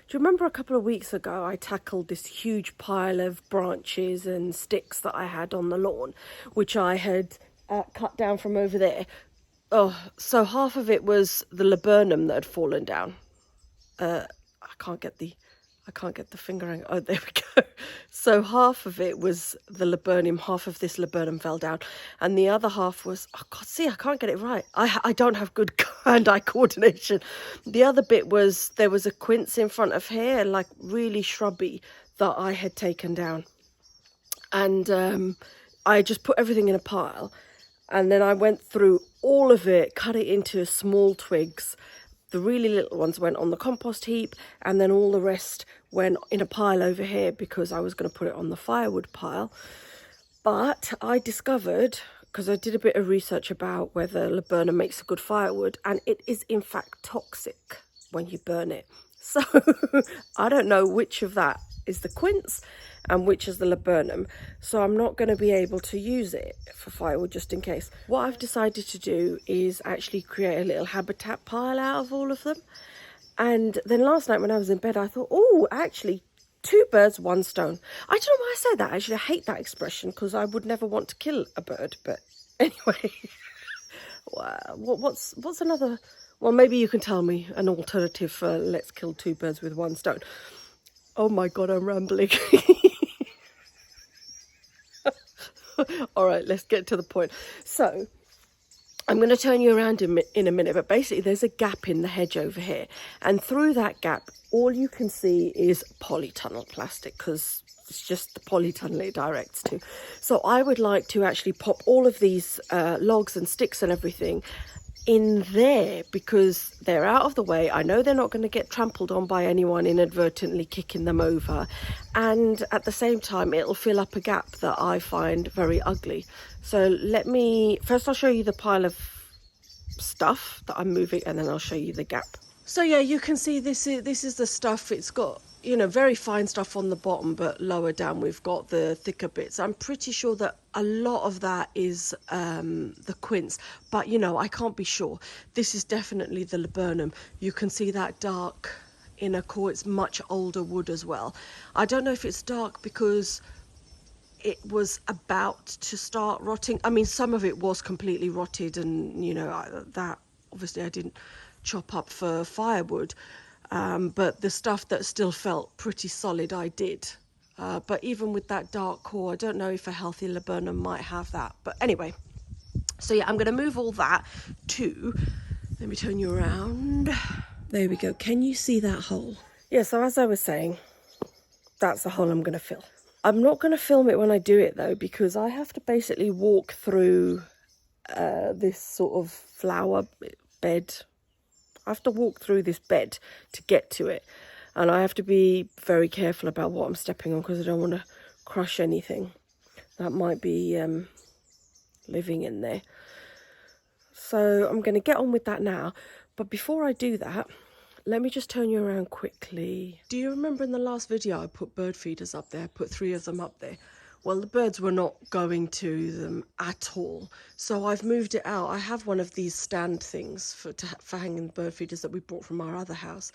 Do you remember a couple of weeks ago I tackled this huge pile of branches and sticks that I had on the lawn, which I had cut down from over there? Oh, so half of it was the laburnum that had fallen down. I can't get the fingering. Oh, there we go. So half of it was the laburnum, half of this laburnum fell down. And the other half was, oh God, see, I can't get it right. I don't have good hand-eye coordination. The other bit was, there was a quince in front of here, like really shrubby, that I had taken down. And I just put everything in a pile. And then I went through all of it, cut it into small twigs. The really little ones went on the compost heap, and then all the rest went in a pile over here because I was going to put it on the firewood pile. But I discovered, because I did a bit of research about whether laburnum makes a good firewood, and it is in fact toxic when you burn it. So I don't know which of that is the quince and which is the laburnum, so I'm not going to be able to use it for firewood, just in case. What I've decided to do is actually create a little habitat pile out of all of them. And then last night when I was in bed, I thought, oh, actually, 2 birds, 1 stone. I don't know why I said that. Actually, I hate that expression because I would never want to kill a bird. But anyway, what's another? Well, maybe you can tell me an alternative for let's kill 2 birds with 1 stone. Oh my God, I'm rambling. All right, let's get to the point. So I'm going to turn you around in a minute, but basically there's a gap in the hedge over here. And through that gap, all you can see is polytunnel plastic, because it's just the polytunnel it directs to. So I would like to actually pop all of these logs and sticks and everything in there, because they're out of the way. I know they're not going to get trampled on by anyone inadvertently kicking them over, and at the same time it'll fill up a gap that I find very ugly. So I'll show you the pile of stuff that I'm moving, and then I'll show you the gap. So yeah, you can see this is the stuff. It's got, you know, very fine stuff on the bottom, but lower down we've got the thicker bits. I'm pretty sure that a lot of that is the quince, but you know, I can't be sure. This is definitely the laburnum. You can see that dark inner core. It's much older wood as well. I don't know if it's dark because it was about to start rotting. I mean, some of it was completely rotted, and you know, that obviously I didn't chop up for firewood. But the stuff that still felt pretty solid, I did. But even with that dark core, I don't know if a healthy laburnum might have that. But anyway, so yeah, I'm going to move all that to, let me turn you around. There we go. Can you see that hole? Yeah, so as I was saying, that's the hole I'm going to fill. I'm not going to film it when I do it though, because I have to basically walk through this sort of flower bed. I have to walk through this bed to get to it, and I have to be very careful about what I'm stepping on because I don't want to crush anything that might be living in there. So I'm going to get on with that now, but before I do that, let me just turn you around quickly. Do you remember in the last video I put bird feeders up there? I put 3 of them up there. Well, the birds were not going to them at all, so I've moved it out. I have one of these stand things for hanging bird feeders that we brought from our other house.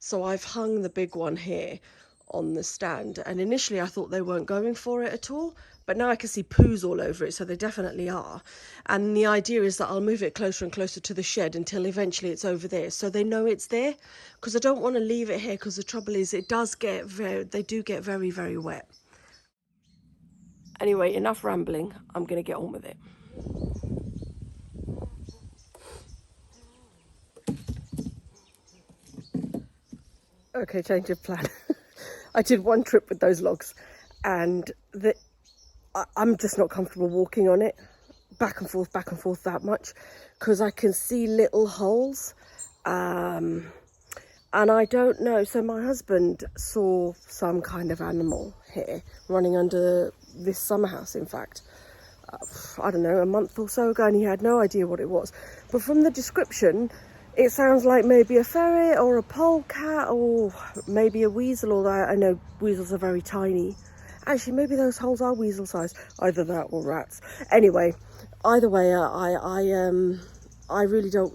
So I've hung the big one here on the stand, and initially I thought they weren't going for it at all, but now I can see poos all over it, so they definitely are. And the idea is that I'll move it closer and closer to the shed until eventually it's over there, so they know it's there, because I don't want to leave it here, because the trouble is they do get very, very wet. Anyway, enough rambling. I'm going to get on with it. Okay, change of plan. I did 1 trip with those logs, and I'm just not comfortable walking on it back and forth that much, because I can see little holes. And I don't know, so my husband saw some kind of animal here running under this summer house, in fact, I don't know, a month or so ago, and he had no idea what it was. But from the description, it sounds like maybe a ferret or a polecat or maybe a weasel, although I know weasels are very tiny. Actually, maybe those holes are weasel sized, either that or rats. Anyway, either way, I really don't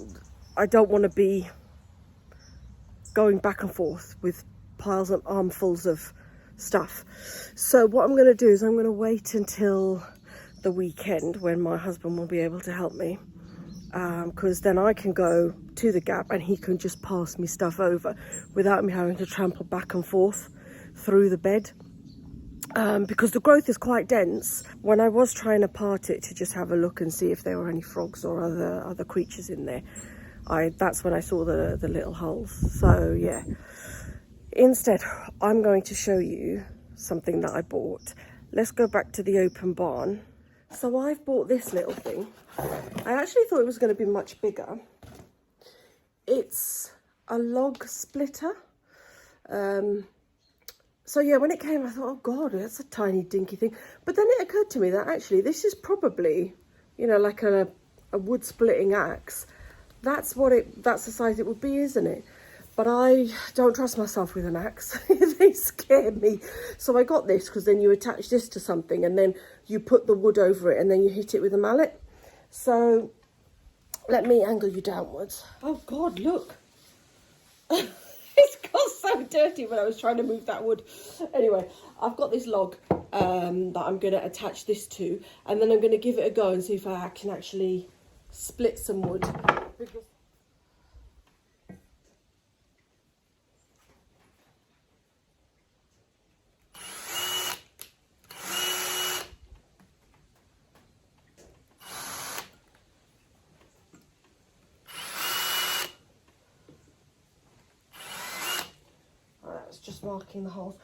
want to be going back and forth with piles of armfuls of stuff. So what I'm going to do is I'm going to wait until the weekend when my husband will be able to help me, because then I can go to the gap and he can just pass me stuff over without me having to trample back and forth through the bed, because the growth is quite dense. When I was trying to part it to just have a look and see if there were any frogs or other creatures in there, that's when I saw the little holes. So yeah, instead I'm going to show you something that I bought. Let's go back to the open barn. So I've bought this little thing. I actually thought it was going to be much bigger. It's a log splitter. So yeah, when it came, I thought, oh God, that's a tiny dinky thing. But then it occurred to me that actually this is probably, you know, like a wood splitting axe. That's the size it would be, isn't it? But I don't trust myself with an axe. They scare me. So I got this because then you attach this to something and then you put the wood over it and then you hit it with a mallet. So let me angle you downwards. Oh God, look. It's got so dirty when I was trying to move that wood. Anyway, I've got this log that I'm going to attach this to, and then I'm going to give it a go and see if I can actually split some wood. Because just marking the holes.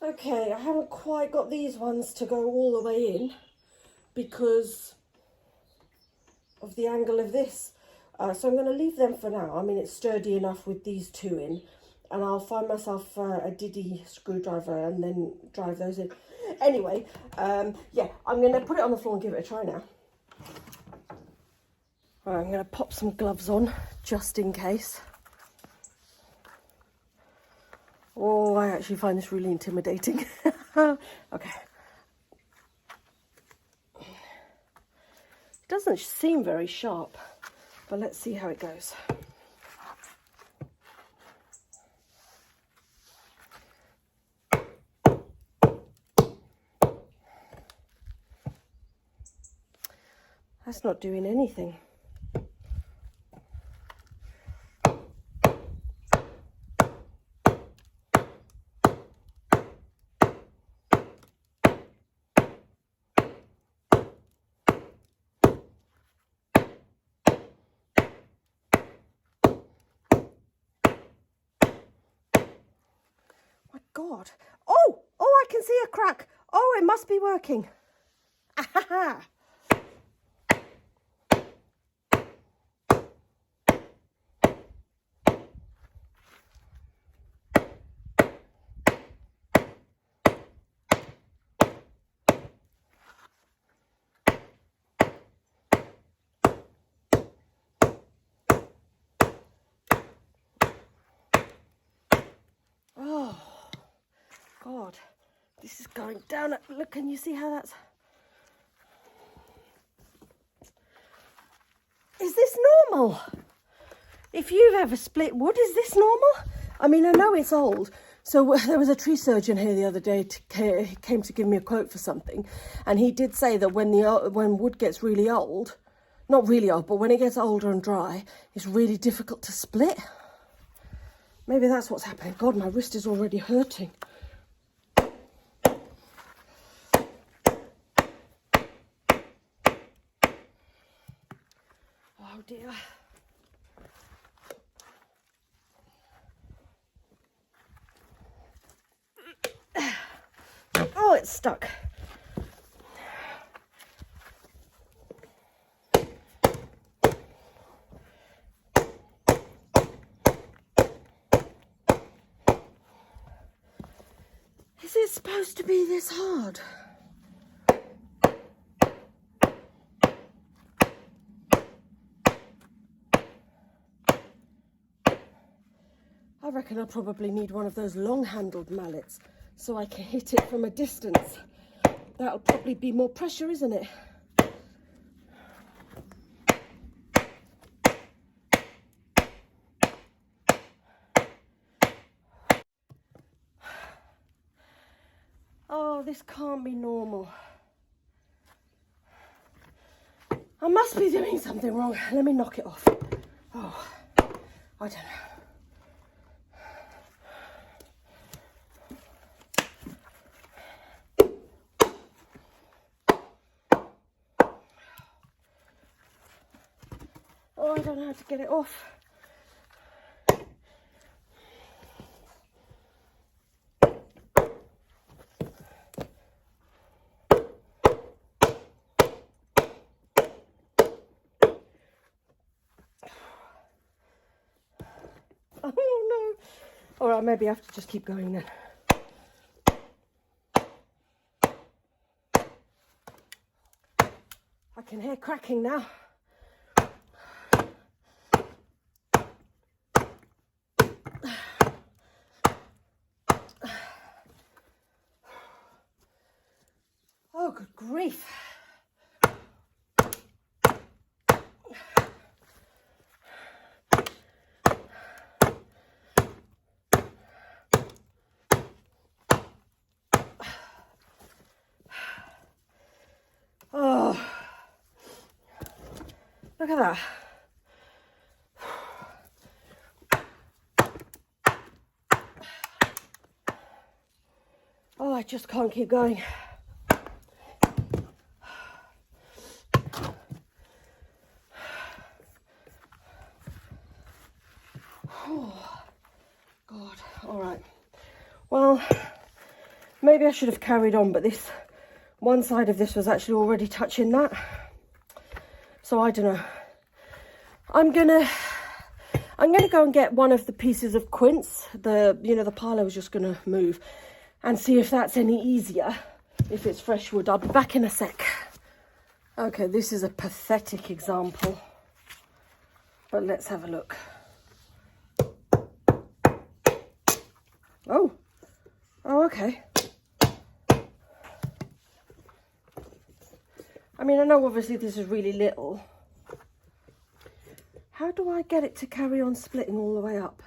Okay, I haven't quite got these ones to go all the way in because of the angle of this. So I'm going to leave them for now. I mean, it's sturdy enough with these two in, and I'll find myself a diddy screwdriver and then drive those in. Anyway, yeah, I'm going to put it on the floor and give it a try now. All right, I'm going to pop some gloves on just in case. Oh, I actually find this really intimidating. Okay. It doesn't seem very sharp, but let's see how it goes. That's not doing anything. God. Oh, I can see a crack. Oh, it must be working. Aha. Oh. God, this is going down. Look, can you see how that's... Is this normal? If you've ever split wood, is this normal? I mean, I know it's old. So there was a tree surgeon here the other day, came to give me a quote for something. And he did say that when wood gets really old, not really old, but when it gets older and dry, it's really difficult to split. Maybe that's what's happening. God, my wrist is already hurting. Oh dear. Oh, it's stuck. Is it supposed to be this hard? I reckon I probably need one of those long-handled mallets so I can hit it from a distance. That'll probably be more pressure, isn't it? Oh, this can't be normal. I must be doing something wrong. Let me knock it off. Oh, I don't know. Oh, I don't know how to get it off. Oh no. All right, maybe I have to just keep going then. I can hear cracking now. Oh, good grief. Oh, look at that. Oh, I just can't keep going. Oh, God. All right. Well, maybe I should have carried on, but this one side of this was actually already touching that. So I don't know. I'm gonna go and get one of the pieces of quince. The pile I was just gonna move, and see if that's any easier. If it's fresh wood, I'll be back in a sec. Okay, this is a pathetic example, but let's have a look. Oh, okay. I mean, I know obviously this is really little. How do I get it to carry on splitting all the way up?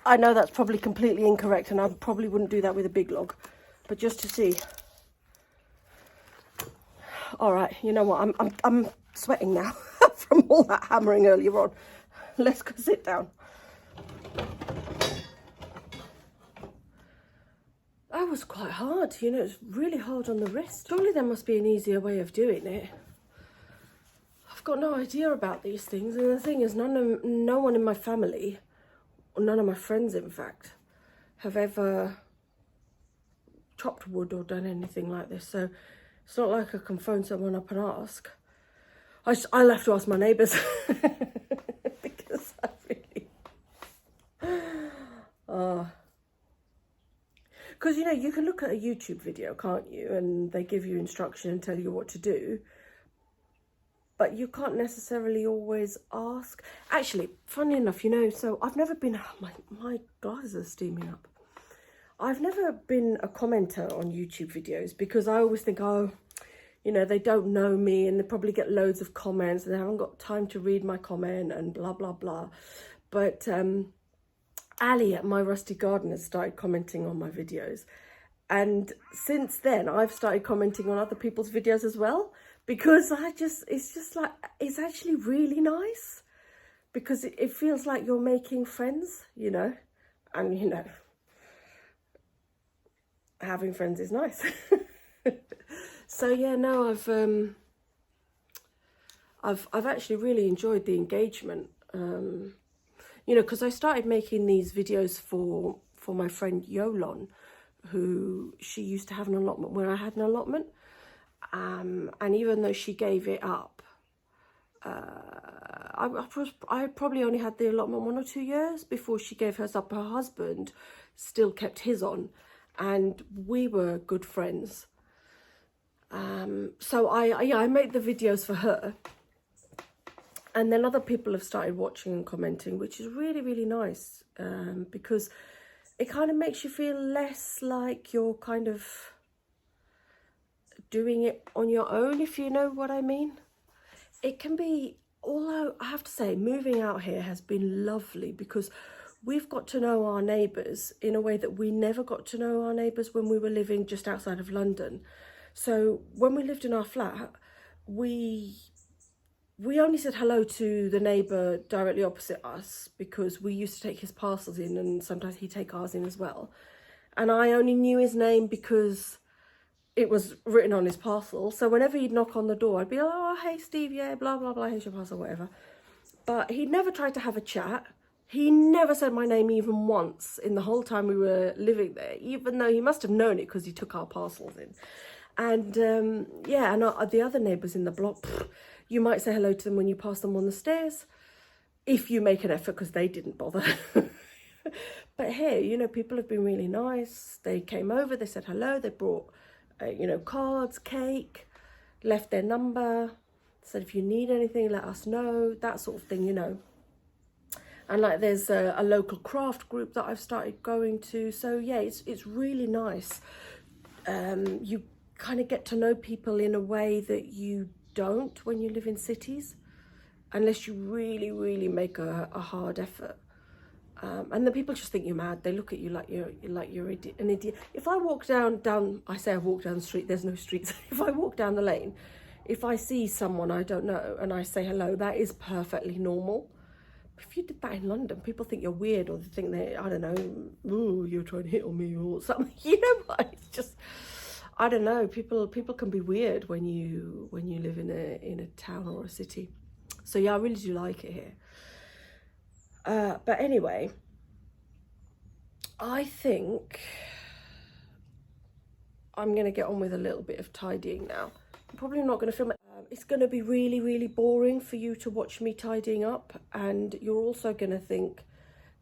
I know that's probably completely incorrect, and I probably wouldn't do that with a big log, but just to see. All right, you know what? I'm sweating now from all that hammering earlier on. Let's go sit down. That was quite hard, you know. It's really hard on the wrist. Surely there must be an easier way of doing it. I've got no idea about these things, and the thing is, no one in my family, or none of my friends, in fact, have ever chopped wood or done anything like this. So it's not like I can phone someone up and ask. I'll have to ask my neighbours because I really... Because, you know, you can look at a YouTube video, can't you? And they give you instruction and tell you what to do. But you can't necessarily always ask. Actually, funny enough, you know, so I've never been... my glasses are steaming up. I've never been a commenter on YouTube videos because I always think, oh, you know, they don't know me and they probably get loads of comments and they haven't got time to read my comment and blah, blah, blah. But Ali at My Rusty Garden has started commenting on my videos. And since then, I've started commenting on other people's videos as well, because it's just like, it's actually really nice because it feels like you're making friends, you know, and, you know, having friends is nice. So yeah, no, I've actually really enjoyed the engagement. You know, because I started making these videos for my friend Yolon, who she used to have an allotment where I had an allotment, And even though she gave it up, I probably only had the allotment 1 or 2 years before she gave hers up. Her husband still kept his on, and we were good friends. So I made the videos for her, and then other people have started watching and commenting, which is really, really nice, because it kind of makes you feel less like you're kind of doing it on your own, if you know what I mean. It can be, although I have to say, moving out here has been lovely because we've got to know our neighbours in a way that we never got to know our neighbours when we were living just outside of London. So when we lived in our flat, we only said hello to the neighbour directly opposite us because we used to take his parcels in, and sometimes he'd take ours in as well. And I only knew his name because it was written on his parcel. So whenever he'd knock on the door, I'd be like, oh, hey, Steve, yeah, blah, blah, blah, here's your parcel, whatever. But he never tried to have a chat. He never said my name even once in the whole time we were living there, even though he must have known it because he took our parcels in. And yeah, and the other neighbours in the block, you might say hello to them when you pass them on the stairs, if you make an effort, because they didn't bother. But here, you know, people have been really nice. They came over, they said hello, they brought, you know, cards, cake, left their number, said if you need anything, let us know, that sort of thing, you know. And like there's a local craft group that I've started going to. So yeah, it's really nice. You kind of get to know people in a way that you don't when you live in cities, unless you really, really make a hard effort. And then people just think you're mad. They look at you like you're an idiot. If I walk down, I say I walk down the street, there's no streets. If I walk down the lane, if I see someone I don't know and I say hello, that is perfectly normal. But if you did that in London, people think you're weird, or they think they, I don't know, ooh, you're trying to hit on me or something. You know what? It's just, I don't know. People can be weird when you live in a town or a city. So yeah, I really do like it here. But anyway, I think I'm going to get on with a little bit of tidying now. I'm probably not going to film it. It's going to be really, really boring for you to watch me tidying up. And you're also going to think,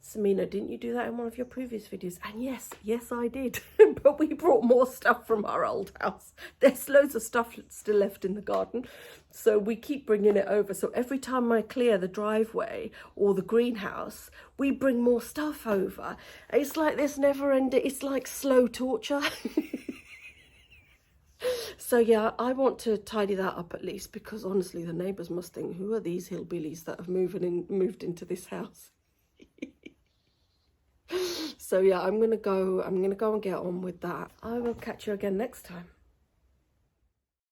Samina, didn't you do that in one of your previous videos? And yes, I did. But we brought more stuff from our old house. There's loads of stuff still left in the garden. So we keep bringing it over. So every time I clear the driveway or the greenhouse, we bring more stuff over. It's like this never ending, it's like slow torture. So yeah, I want to tidy that up at least, because honestly, the neighbours must think, who are these hillbillies that have moved into this house? So yeah, I'm gonna go and get on with that. I will catch you again next time.